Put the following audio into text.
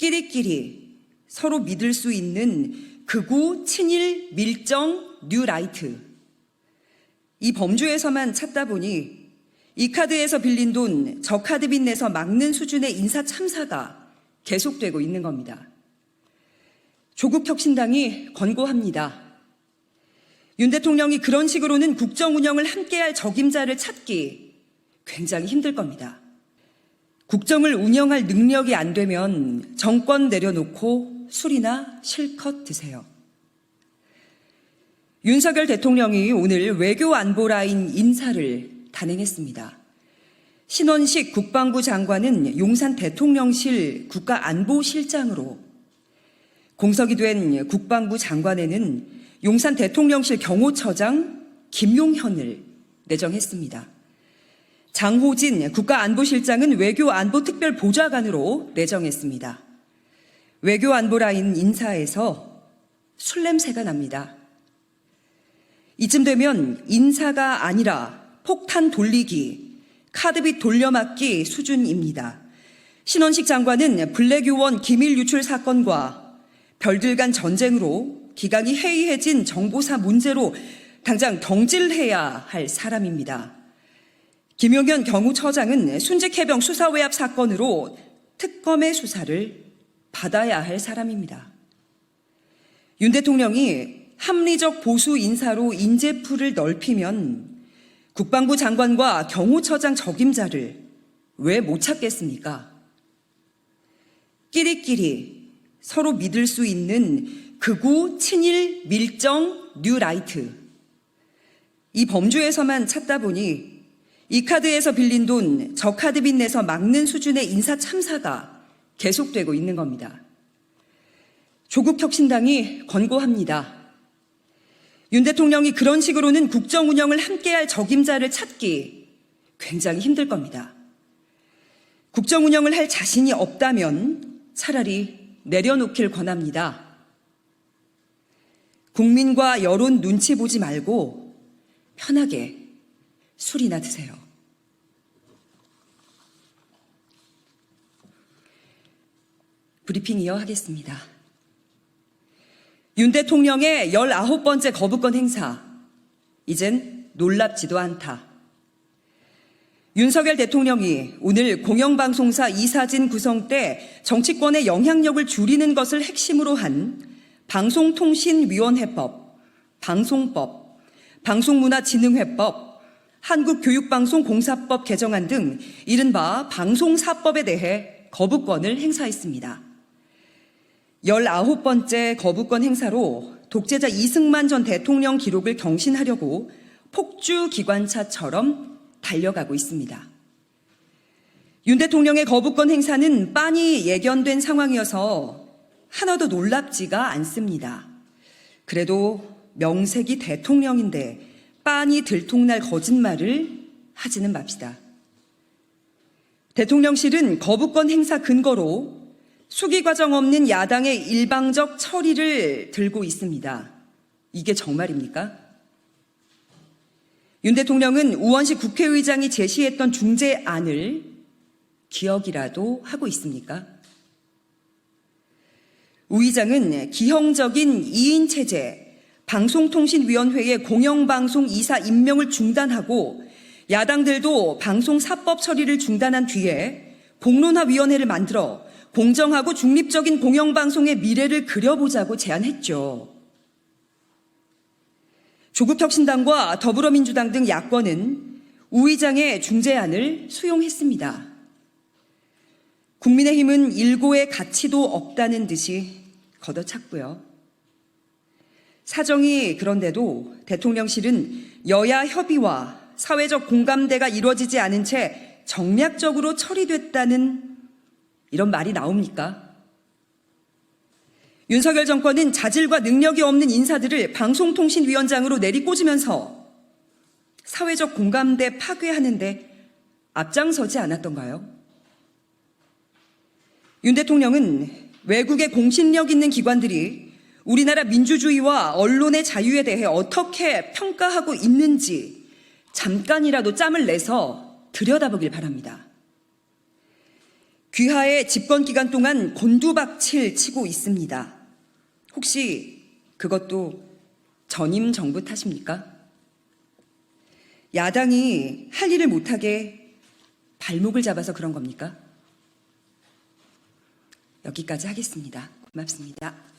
끼리끼리 서로 믿을 수 있는 극우 친일 밀정 뉴라이트. 이 범주에서만 찾다 보니 이 카드에서 빌린 돈 저 카드 빚내서 막는 수준의 인사 참사가 계속되고 있는 겁니다. 조국혁신당이 권고합니다. 윤 대통령이 그런 식으로는 국정 운영을 함께할 적임자를 찾기 굉장히 힘들 겁니다. 국정을 운영할 능력이 안 되면 정권 내려놓고 술이나 실컷 드세요. 윤석열 대통령이 오늘 외교안보라인 인사를 단행했습니다. 신원식 국방부 장관은 용산 대통령실 국가안보실장으로, 공석이 된 국방부 장관에는 용산 대통령실 경호처장 김용현을 내정했습니다. 장호진 국가안보실장은 외교안보특별보좌관으로 내정했습니다. 외교안보라인 인사에서 술 냄새가 납니다. 이쯤 되면 인사가 아니라 폭탄 돌리기, 카드빚 돌려막기 수준입니다. 신원식 장관은 블랙유원 기밀 유출 사건과 별들 간 전쟁으로 기강이 해이해진 정보사 문제로 당장 경질해야 할 사람입니다. 김용현 경호처장은 순직해병 수사외압 사건으로 특검의 수사를 받아야 할 사람입니다. 윤 대통령이 합리적 보수 인사로 인재풀을 넓히면 국방부 장관과 경호처장 적임자를 왜 못 찾겠습니까? 끼리끼리 서로 믿을 수 있는 극우 친일 밀정 뉴라이트. 이 범주에서만 찾다 보니 이 카드에서 빌린 돈 저 카드 빚내서 막는 수준의 인사 참사가 계속되고 있는 겁니다. 조국혁신당이 권고합니다. 윤 대통령이 그런 식으로는 국정 운영을 함께할 적임자를 찾기 굉장히 힘들 겁니다. 국정 운영을 할 자신이 없다면 차라리 내려놓길 권합니다. 국민과 여론 눈치 보지 말고 편하게 술이나 드세요. 브리핑 이어하겠습니다. 윤 대통령의 19번째 거부권 행사, 이젠 놀랍지도 않다. 윤석열 대통령이 오늘 공영방송사 이사진 구성 때 정치권의 영향력을 줄이는 것을 핵심으로 한 방송통신위원회법, 방송법, 방송문화진흥회법, 한국교육방송공사법 개정안 등 이른바 방송사법에 대해 거부권을 행사했습니다. 19번째 거부권 행사로 독재자 이승만 전 대통령 기록을 경신하려고 폭주 기관차처럼 달려가고 있습니다. 윤 대통령의 거부권 행사는 빤히 예견된 상황이어서 하나도 놀랍지가 않습니다. 그래도 명색이 대통령인데 빤히 들통날 거짓말을 하지는 맙시다. 대통령실은 거부권 행사 근거로 수기 과정 없는 야당의 일방적 처리를 들고 있습니다. 이게 정말입니까? 윤 대통령은 우원식 국회의장이 제시했던 중재안을 기억이라도 하고 있습니까? 우 의장은 기형적인 2인 체제, 방송통신위원회의 공영방송 이사 임명을 중단하고 야당들도 방송사법 처리를 중단한 뒤에 공론화위원회를 만들어 공정하고 중립적인 공영방송의 미래를 그려보자고 제안했죠. 조국혁신당과 더불어민주당 등 야권은 우 의장의 중재안을 수용했습니다. 국민의힘은 일고의 가치도 없다는 듯이 걷어찼고요. 사정이 그런데도 대통령실은 여야 협의와 사회적 공감대가 이루어지지 않은 채 정략적으로 처리됐다는 이런 말이 나옵니까? 윤석열 정권은 자질과 능력이 없는 인사들을 방송통신위원장으로 내리꽂으면서 사회적 공감대 파괴하는데 앞장서지 않았던가요? 윤 대통령은 외국의 공신력 있는 기관들이 우리나라 민주주의와 언론의 자유에 대해 어떻게 평가하고 있는지 잠깐이라도 짬을 내서 들여다보길 바랍니다. 귀하의 집권 기간 동안 곤두박질 치고 있습니다. 혹시 그것도 전임 정부 탓입니까? 야당이 할 일을 못하게 발목을 잡아서 그런 겁니까? 여기까지 하겠습니다. 고맙습니다.